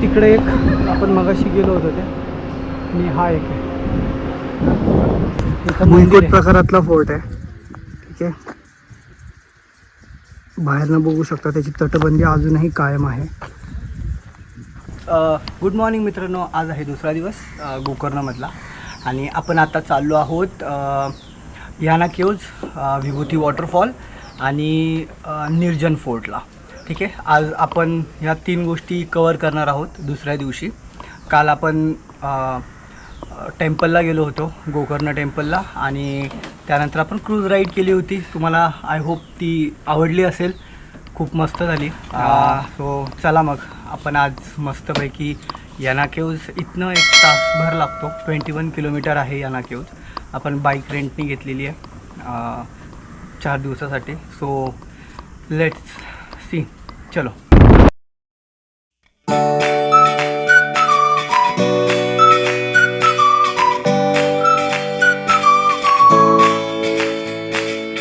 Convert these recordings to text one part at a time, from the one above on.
तिकडे एक आपण मगाशी गेलो होतो ते, आणि हा एक आहे मुलकोट प्रकारातला फोर्ट आहे. ठीक आहे, बाहेरनं बघू शकता त्याची तटबंदी अजूनही कायम आहे. गुड मॉर्निंग मित्रांनो, आज आहे दुसरा दिवस गोकर्णमधला आणि आपण आता चाललो आहोत याना केव्ज, विभूती वॉटरफॉल आणि निर्जन फोर्टला. ठीक आहे, आज आपण ह्या 3 गोष्टी कवर करणार आहोत दुसऱ्या दिवशी. काल आपण टेम्पलला गेलो होतो, गोकर्ण टेम्पलला, आणि त्यानंतर आपण क्रूज राईड केली होती. तुम्हाला आय होप ती आवडली असेल, खूप मस्त झाली. सो चला मग आपण आज मस्तपैकी याना केव्ज, इथनं 1 तासभर लागतो, 21 किलोमीटर आहे याना केव्ज. आपण बाईक रेंटनी घेतलेली आहे 4 दिवसासाठी. सो लेट्स सी, चलो.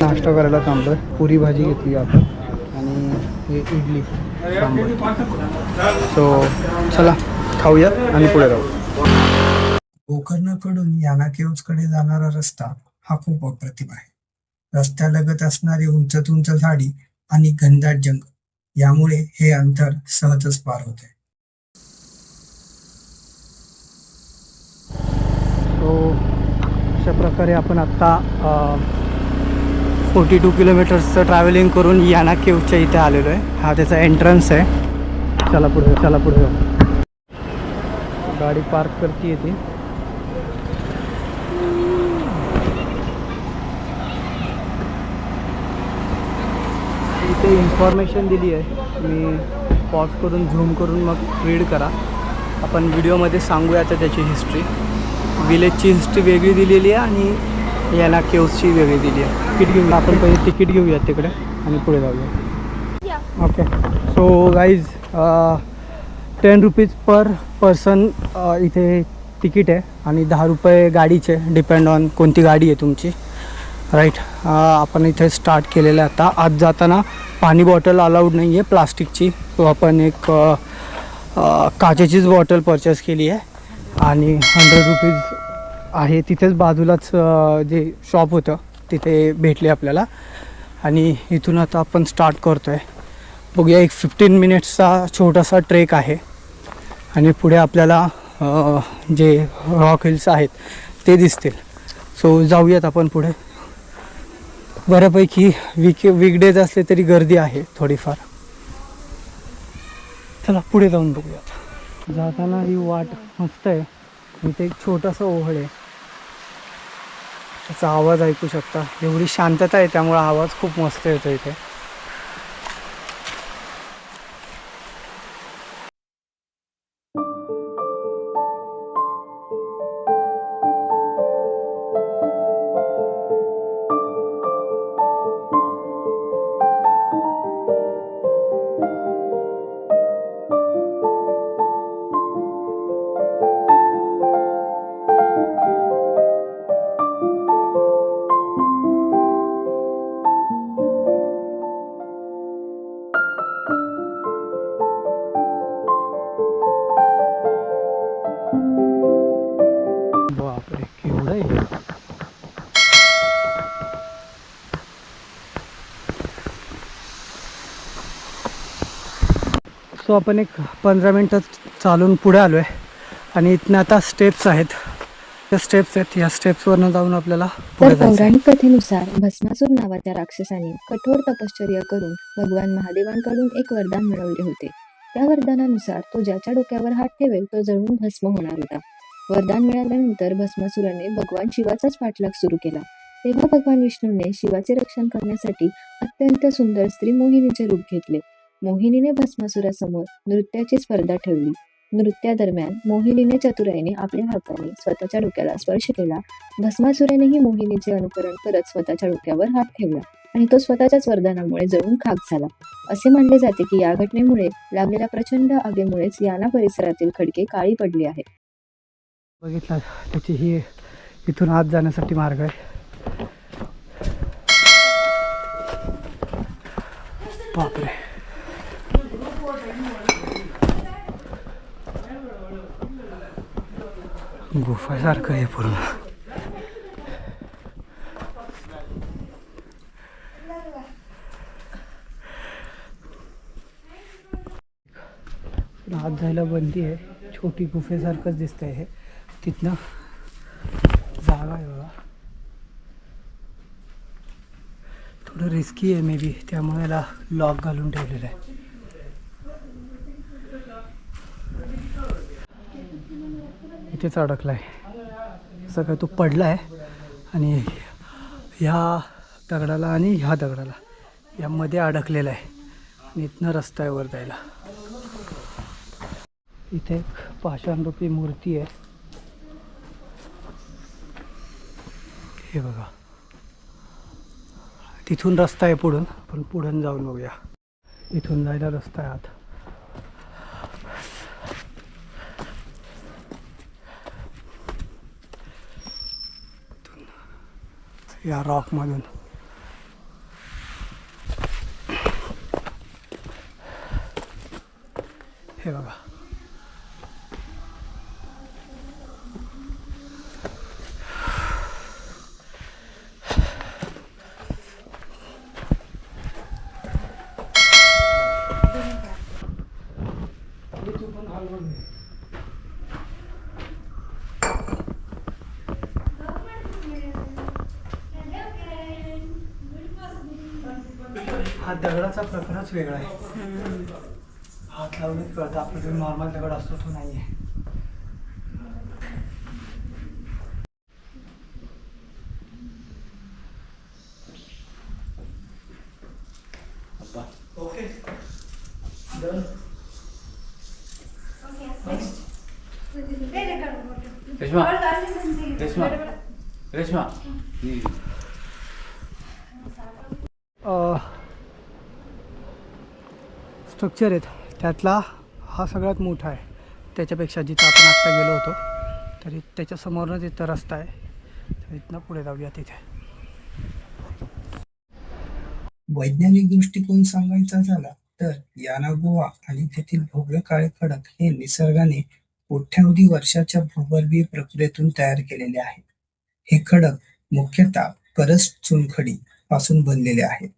नाश्ता करायला थांबलो, पुरी भाजी घेतली आपण आणि हे इडली सांबार. सो चला खाऊया आणि पुढे राहू. गोकर्णकडून याना केव्जकडे जाणारा रस्ता हा खूप अप्रतिम आहे. रस्त्यालगत असणारी उंच उंच झाडी आणि घनदाट जंगल यामुळे हे अंतर सहजच पार होते. सो अशा प्रकारे आपण आत्ता 42 किलोमीटर्सचं ट्रॅव्हलिंग करून याना केव्जच्या इथे आलेलो आहे. हा त्याचा एंट्रन्स आहे. चला पुढे जाऊ. गाडी पार्क करती येते. इथे इन्फॉर्मेशन दिली आहे, मी पॉज करून झूम करून मग रीड करा. आपण व्हिडिओमध्ये सांगूया तर त्याची हिस्ट्री. विलेजची हिस्ट्री वेगळी दिलेली आहे आणि याना केव्जची वेगळी दिली आहे. तिकीट घेऊया आपण, पहिले तिकीट घेऊया तिकडे आणि पुढे जाऊया. Okay, so guys 10 rupees per person इथे तिकीट आहे आणि 10 रुपये गाडीचे, डिपेंड ऑन कोणती गाडी आहे तुमची. राईट, आपण इथे स्टार्ट केलेलं आहे. आता आत जाताना पाणी बॉटल अलाउड नाही आहे प्लास्टिकची, तो आपण एक काचेचीच बॉटल परचेस केली आहे आणि 100 रुपीज आहे. तिथेच बाजूलाच जे शॉप होतं तिथे भेटले आपल्याला आणि इथून आता आपण स्टार्ट करतो आहे. बघूया, एक 15 मिनिट्सचा छोटासा ट्रेक आहे आणि पुढे आपल्याला जे रॉक हिल्स आहेत ते दिसतील. सो जाऊयात आपण पुढे. बऱ्यापैकी वीकडेज असले तरी गर्दी आहे थोडीफार. चला पुढे जाऊन बघूयात. जाताना ही वाट मस्त आहे. इथे एक छोटासा ओहळ आहे, त्याचा आवाज ऐकू शकता. एवढी शांतता आहे त्यामुळे आवाज खूप मस्त येतो इथे. बापरे, केवढं आहे. सो आपण एक 15 मिनटात चालून पुढे आलो आहे आणि इथनं आता स्टेप्स आहेत. त्या स्टेप्स आहेत, या स्टेप्सवरनं जाऊन आपल्याला पुढे तर जायचं. पौराणिक कथेनुसार भस्मासूर नावाच्या राक्षसाने कठोर तपश्चर्या करून भगवान महादेवांकडून एक वरदान मिळवले होते. त्या वरदानानुसार तो ज्याच्या डोक्यावर हात ठेवेल तो जळून भस्म होणार होता. वरदान मिळाल्यानंतर भस्मासुराने भगवान शिवाचाच पाठलाग सुरू केला. तेव्हा भगवान विष्णूने शिवाचे रक्षण करण्यासाठी अत्यंत सुंदर स्त्री मोहिनीचे रूप घेतले. मोहिनीने भस्मासुरासमोर नृत्याची स्पर्धा ठेवली. नृत्यादरम्यान मोहिनीने चतुराईने आपल्या हाताने स्वतःच्या डोक्याला स्पर्श केला. भस्मासुरानेही मोहिनीचे अनुकरण करत स्वतःच्या डोक्यावर हात ठेवला आणि तो स्वतःच्याच वरदानामुळे जळून खाक झाला. असे मानले जाते की या घटनेमुळे लागलेल्या प्रचंड आगीमुळेच याना परिसरातील खडके काळी पडली आहेत. बघितलं, त्याची ही इथून आत जाण्यासाठी मार्ग आहे. बापरे, गुफासारखं आहे पूर्ण. आत जायला बंदी आहे. छोटी गुफेसारखंच दिसतंय हे. तिथनं जागा आहे बघा. थोडं रिस्की आहे मे बी, त्यामुळे याला लॉक घालून ठेवलेलं आहे. इथेच अडकला आहे. असं काय तो पडला आहे आणि ह्या दगडाला आणि ह्या दगडाला यामध्ये अडकलेला आहे आणि इथनं रस्ता आहे वर जायला. इथे एक पाषाणरूपी मूर्ती आहे. हे बघा, तिथून रस्ता आहे पुढून. आपण पुढून जाऊन बघूया. इथून जायला रस्ता आहे आत. या रॉकमधून हे बघा. हा दगडाचा प्रकारच वेगळा आहे. हात लावूनच कळतं. आपला जो नॉर्मल दगड असतो तो नाही आहे. Okay done. Reshma Reshma Reshma structure आहेत त्यातला हा सगळ्यात मोठा आहे. त्याच्यापेक्षा जिथं आपण आत्ता गेलो होतो तरी त्याच्यासमोरच इथं रस्ता आहे. तर इथनं पुढे जाऊया तिथे. वैज्ञानिक दृष्टिकोन सांगायचा झाला तर याना गुहा आणि तेथील भव्य काळे खडक हे निसर्गाने कोट्यावधी वर्षाच्या भूगर्भीय प्रक्रियेतून तयार केलेले आहेत. हे खडक मुख्यतः करस्त चुनखडी पासून बनलेले आहेत.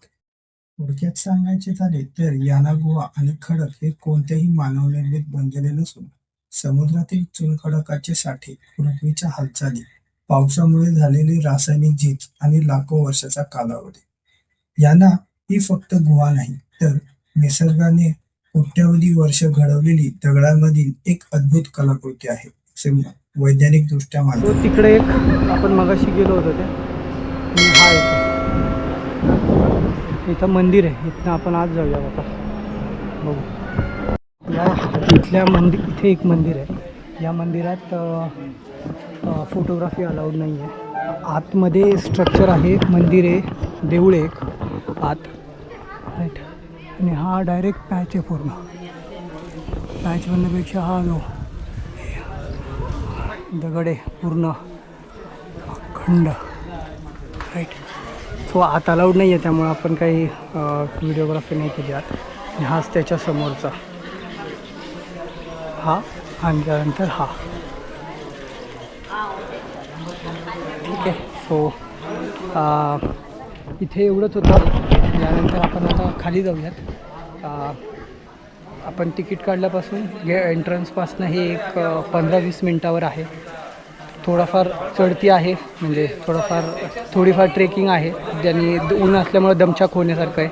थोडक्यात सांगायचे झाले तर याना गुहा आणि खडक हे कोणत्याही मानवनिर्मित बनलेले नसून समुद्रातील चुनखडकाचे साठे, पृथ्वीच्या हालचाली, पावसामुळे झालेली रासायनिक झीज आणि लाखो वर्षाचा कालावधी. याना ही फक्त गुहा नाही तर निसर्गाने कोट्यावधी वर्ष घडवलेली दगडांमधील एक अद्भुत कलाकृती आहे असे वैज्ञानिक दृष्ट्या तो मानतात. तिकडे एक आपण मगाशी गेलो होतो ते आणि हा इथं मंदिर आहे. इथनं आपण आज जाऊया आता बघू. या इथल्या इथे एक मंदिर आहे. या मंदिरात फोटोग्राफी अलाउड नाही आहे. आतमध्ये स्ट्रक्चर आहे, मंदिर आहे, देऊळ आहे एक आत राईट. आणि हा डायरेक्ट पॅच आहे पूर्ण. पॅच बनण्यापेक्षा हा जो दगड आहे पूर्ण अखंड राईट. सो आत अलाउड नाही आहे त्यामुळे आपण काही व्हिडिओग्राफी नाही केली आत. आणि हाच त्याच्या समोरचा हा आणि त्यानंतर हा. ठीक आहे. सो इथे एवढंच होतं. यानंतर आपण आता खाली जाऊयात. आपण तिकीट काढल्यापासून एंट्रन्सपासून हे एक 15-20 मिनटावर आहे. थोडाफार चढती आहे म्हणजे थोडीफार ट्रेकिंग आहे ज्यांनी ऊन असल्यामुळे दमछाक होण्यासारखं आहे.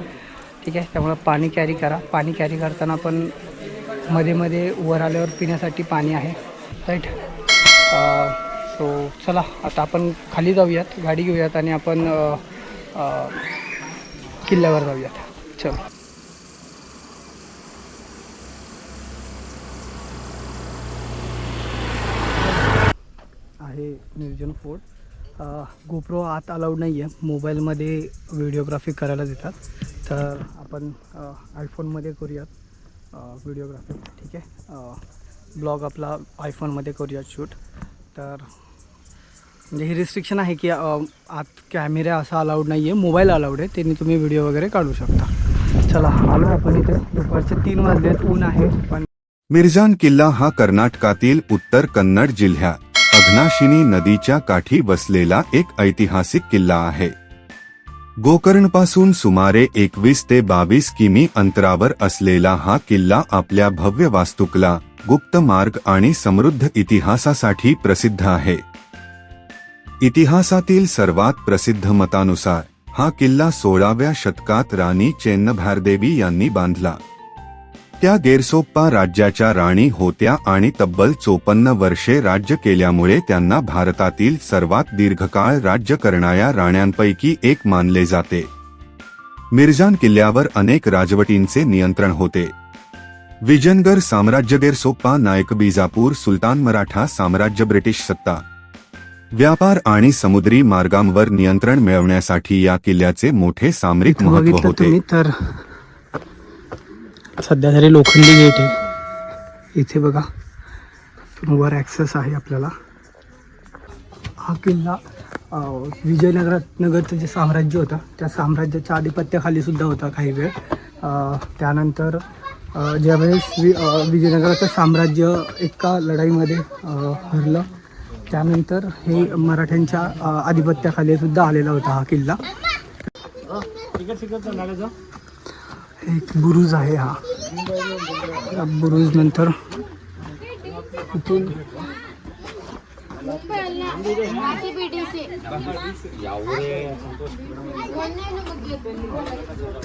ठीक आहे. त्यामुळे पाणी कॅरी करा. पाणी कॅरी करताना पण मध्ये मध्ये वर आल्यावर पिण्यासाठी पाणी आहे राईट. सो चला आता आपण खाली जाऊयात, गाडी घेऊयात आणि आपण किल्ल्यावर जाऊयात. चल. आहे निर्जन फोर्ट. गोप्रो आत अलाउड नाही आहे. मोबाईलमध्ये व्हिडिओग्राफी करायला देतात. तर आपण आयफोनमध्ये करूयात व्हिडिओग्राफी. ठीक आहे. ब्लॉग आपला आयफोनमध्ये करूयात शूट. तर म्हणजे ही रिस्ट्रिक्शन आहे की आत कॅमेरा असा अलाउड नाही आहे. मोबाईल अलाउड आहे. त्यांनी तुम्ही व्हिडिओ वगैरे काढू शकता. चला आलो आपण इथे. दुपारचे 3 वाजलेत. ऊन आहे पण. मिरजान किल्ला हा कर्नाटकातील उत्तर कन्नड जिल्ह्यात अघनाशिनी नदीच्या काठी वसलेला एक ऐतिहासिक किल्ला आहे. गोकर्णपासून सुमारे 21 ते 22 किमी अंतरावर असलेला हा किल्ला आपल्या भव्य वास्तुकला, गुप्त मार्ग आणि समृद्ध इतिहासासाठी प्रसिद्ध आहे. इतिहासातील सर्वात प्रसिद्ध मतानुसार हा किल्ला 16व्या शतकात राणी चेन्नभारदेवी यांनी बांधला. त्या गेरसोप्पा राज्याच्या राणी होत्या आणि तब्बल 54 वर्षे राज्य केल्यामुळे त्यांना भारतातील सर्वात दीर्घकाळ राज्य करणाऱ्या राण्यांपैकी एक मानले जाते. मिर्जान किल्ल्यावर अनेक राजवटींचे नियंत्रण होते. विजयनगर साम्राज्य, गेरसोप्पा नायक, बिजापूर सुलतान, मराठा साम्राज्य, ब्रिटिश सत्ता, व्यापार आणि समुद्री मार्गांवर नियंत्रण मिळवण्यासाठी या किल्ल्याचे मोठे सामरिक महत्त्व बघितलं होते. तुम्ही तर सध्या तरी लोखंडी गेट आहे. इथे बघा वर ॲक्सेस आहे आपल्याला. हा किल्ला विजयनगरचं जे साम्राज्य होतं त्या साम्राज्याच्या आधिपत्याखाली सुद्धा होता काही वेळ. त्यानंतर ज्यावेळेस विजयनगराचं साम्राज्य एका लढाईमध्ये हरलं, त्यानंतर हे मराठ्यांच्या आधिपत्याखाली सुद्धा आलेला होता हा किल्ला. एक बुरुज आहे हा. या बुरुज नंतर इथून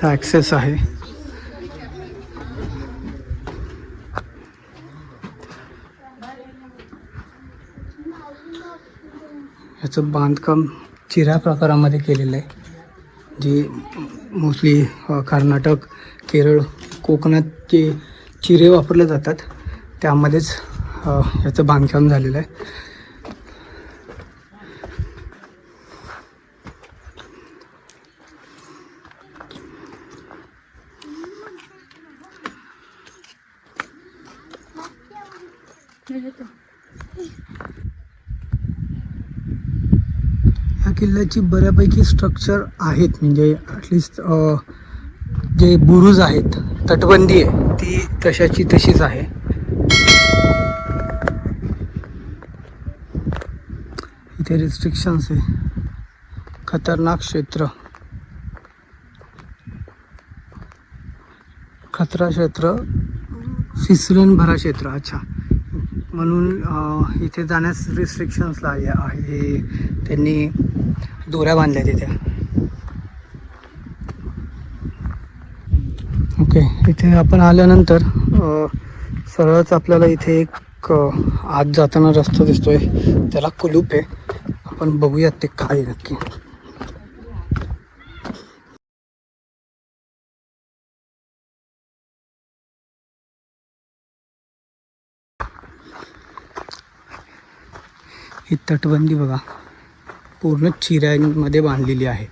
ॲक्सेस आहे. याचं बांधकाम चिऱ्या प्रकारामध्ये केलेलं आहे, जे मोस्टली कर्नाटक, केरळ, कोकणात जे चिरे वापरले जातात त्यामध्येच याचं बांधकाम झालेलं आहे. ह्या किल्ल्याची बऱ्यापैकी स्ट्रक्चर आहेत, म्हणजे ॲटलिस्ट जे बुरुज आहेत, तटबंदी आहे ती तशाची तशीच आहे. इथे रिस्ट्रिक्शन्स आहे. खतरनाक क्षेत्र, खतरा क्षेत्र, फिसलन भरा क्षेत्र. अच्छा, म्हणून इथे जाण्यास रिस्ट्रिक्शन्सला आहे. त्यांनी दोऱ्या बांधल्या तिथे. ओके, इथे आपण आल्यानंतर सरळच आपल्याला इथे एक आत जाताना रस्ता दिसतोय, त्याला कुलूप आहे. आपण बघूयात ते काय आहे नक्की. ही तटबंदी बघा पूर्ण चिऱ्यांमध्ये बांधलेली आहे.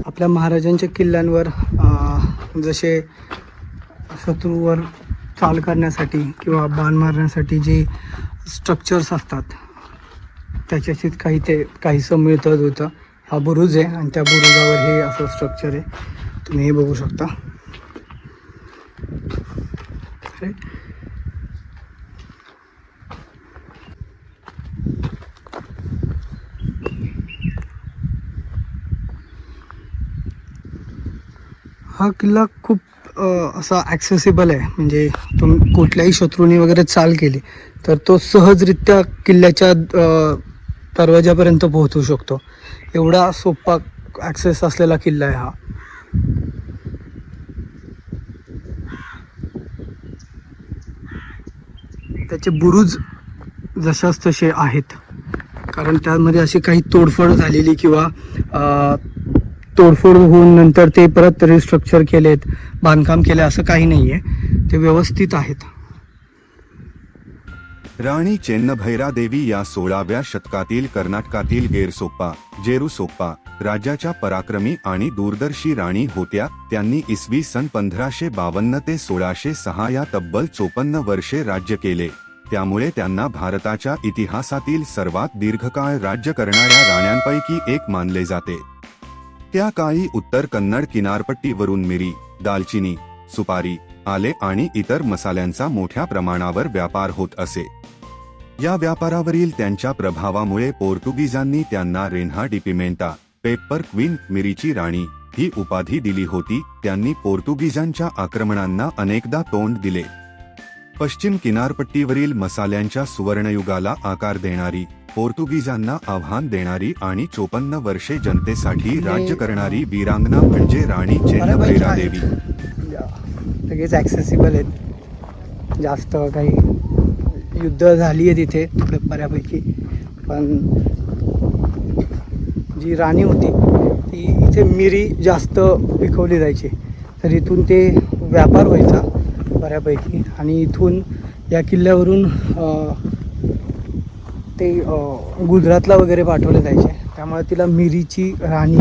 आपल्या महाराजांच्या किल्ल्यांवर जसे शत्रूवर चाल करण्यासाठी किंवा बाण मारण्यासाठी जे स्ट्रक्चर्स असतात त्याच्याशीच काहीसं मिळतं होतं. हा बुरुज आहे आणि त्या बुरुजावर हे असं स्ट्रक्चर आहे, तुम्ही हे बघू शकता. हा किल्ला खूप असा ॲक्सेसिबल आहे, म्हणजे तुम्ही कुठल्याही शत्रूने वगैरे चाल केली तर तो सहजरित्या किल्ल्याच्या दरवाजापर्यंत पोहोचू शकतो. एवढा सोपा ॲक्सेस असलेला किल्ला आहे हा. त्याचे बुरुज जशाच तसे आहेत, कारण त्यामध्ये अशी काही तोडफोड झालेली किंवा तोडफोड होऊन नंतर ते परत रिस्ट्रक्चर केलेत, बांधकाम केले असं काही नाही आहे. ते व्यवस्थित आहेत. राणी चेन्नभैरादेवी या 16व्या शतकातील कर्नाटकातील गेरसोप्पा, जेरुसोप्पा राज्याच्या पराक्रमी आणि दूरदर्शी राणी होत्या. त्यांनी इसवी सन 1552 ते 1606 या तब्बल 54 वर्षे राज्य केले. त्यामुळे त्यांना भारताच्या इतिहासातील सर्वात दीर्घकाळ राज्य करणाऱ्या राण्यांपैकी एक मानले जाते. त्या काळी उत्तर कन्नड किनारपट्टीवरून मिरी, दालचिनी, सुपारी, आले आणि इतर मसाल्यांचा मोठ्या प्रमाणावर व्यापार होत असे. या व्यापारावरील त्यांच्या प्रभावामुळे पोर्तुगीजांनी त्यांना रेन्हा डी पिमेंटा, पेपर क्वीन, मिरीची राणी ही उपाधी दिली होती. त्यांनी पोर्तुगीजांच्या आक्रमणांना अनेकदा तोंड दिले. पश्चिम किनारपट्टीवरील मसाल्यांच्या सुवर्णयुगाला आकार देणारी, पोर्तुगीजांना आव्हान देणारी आणि 54 वर्षे जनतेसाठी राज्य करणारी वीरांगना म्हणजे राणी चेन्नभैरा देवी. लगेच ॲक्सेसिबल आहेत. जास्त काही युद्ध झाली आहे तिथे थोडे बऱ्यापैकी, पण जी राणी होती ती इथे मिरी जास्त पिकवली जायची, तर इथून ते व्यापार व्हायचा बऱ्यापैकी. आणि इथून या किल्ल्यावरून ते गुजरातला वगैरे पाठवले जायचे, त्यामुळे तिला मिरीची राणी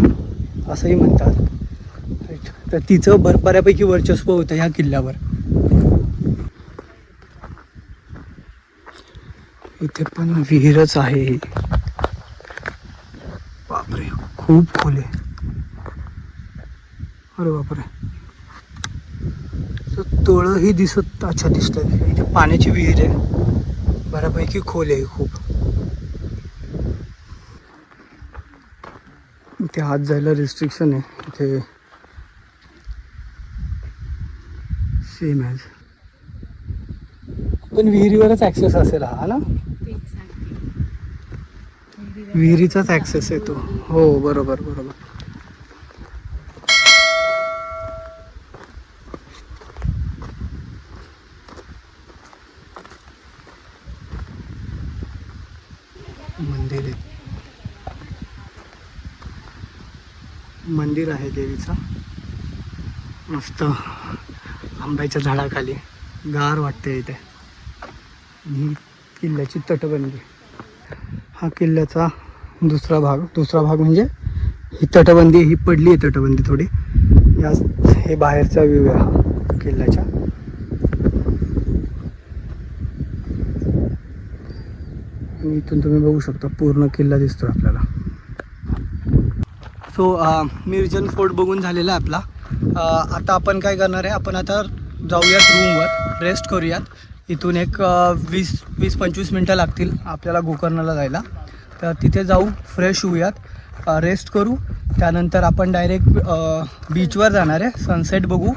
असंही म्हणतात. तर तिचं बऱ्यापैकी वर्चस्व होतं ह्या किल्ल्यावर. इथे पण विहीरच आहे. बापरे, खूप खोल आहे. अरे बापरे, तळही दिसत, अच्छा दिसतंय. इथे पाण्याची विहीर आहे, बऱ्यापैकी खोल आहे खूप. इथे आत जायला रिस्ट्रिक्शन आहे. इथे सेम ॲज, पण विहिरीवरच ॲक्सेस असेल हा ना? विहिरीचाच ॲक्सेस आहे तो. हो बरोबर बरोबर. मंदिर आहे, मंदिर आहे देवीचं. मस्त आंब्याच्या झाडाखाली गार वाटते इथे. ही किल्ल्याची तटबंदी. हा किल्ल्याचा दुसरा भाग म्हणजे ही तटबंदी, ही पडली आहे तटबंदी थोडी. या हे बाहेरचा व्ह्यू आहे हा किल्ल्याच्या. आणि इथून तुम्ही बघू शकता पूर्ण किल्ला दिसतो आपल्याला. सो मिरजन फोर्ट बघून झालेला आहे आपला. आता आपण काय करणार आहे, आपण आता जाऊयात रूमवर, रेस्ट करूयात. इथून एक 20-25 मिनटं लागतील आपल्याला गोकर्णला जायला. तर तिथे जाऊ, फ्रेश होऊयात, रेस्ट करू. त्यानंतर आपण डायरेक्ट बीचवर जाणार आहे, सनसेट बघू